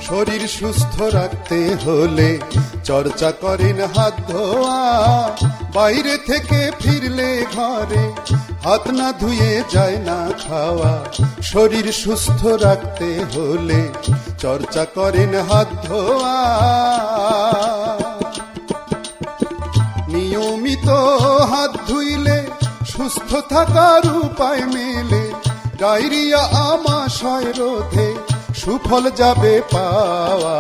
শরীর সুস্থ রাখতে হলে চর্চা করেন হাত ধোয়া, বাইরে থেকে ফিরলে ঘরে হাত না ধুয়ে যায় না খাওয়া। শরীর সুস্থ রাখতে হলে চর্চা করেন হাত ধোয়া, নিয়মিত হাত ধুইলে সুস্থ থাকার উপায় মেলে। ডায়রিয়া আমাশয় রোধে সুফল যাবে পাওয়া।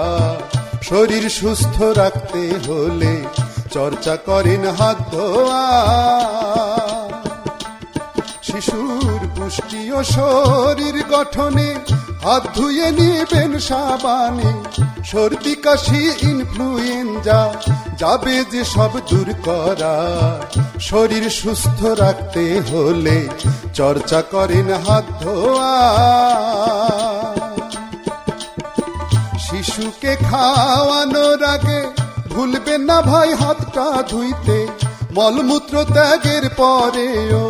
শরীর সুস্থ রাখতে হলে চর্চা করেন হাত ধোয়া। শিশুর পুষ্টি ও শরীর গঠনে হাত ধুয়ে নিবেন সাবানে। সর্দি কাশি ইনফ্লুয়েঞ্জা যাবে যে সব দূর করা। শরীর সুস্থ রাখতে হলে চর্চা করেন হাত ধোয়া। শিশুকে খাওয়ানোর আগে ভুলবেন না ভাই হাতটা ধুইতে। মলমূত্র ত্যাগের পরেও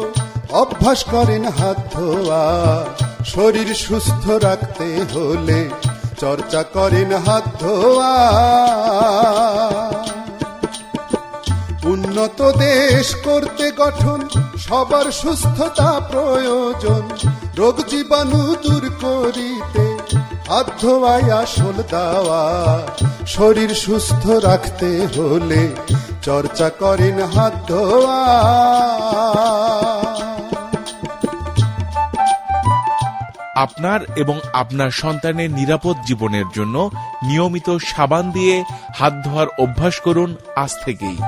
অভ্যাস করেন হাত ধোয়া। শরীর সুস্থ রাখতে হলে চর্চা করেন হাত ধোয়া। উন্নত দেশ করতে গঠন সবার সুস্থতা প্রয়োজন। রোগ জীবাণু দূর করিতে হাত ধোয়াই আসল দাওয়া। শরীর সুস্থ রাখতে হলে চর্চা করেন হাত ধোয়া। আপনার এবং আপনার সন্তানের নিরাপদ জীবনের জন্য নিয়মিত সাবান দিয়ে হাত ধোয়ার অভ্যাস করুন আজ থেকেই।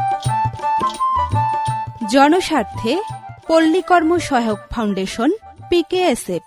জনস্বার্থে পল্লী কর্ম সহায়ক ফাউন্ডেশন, PKSF।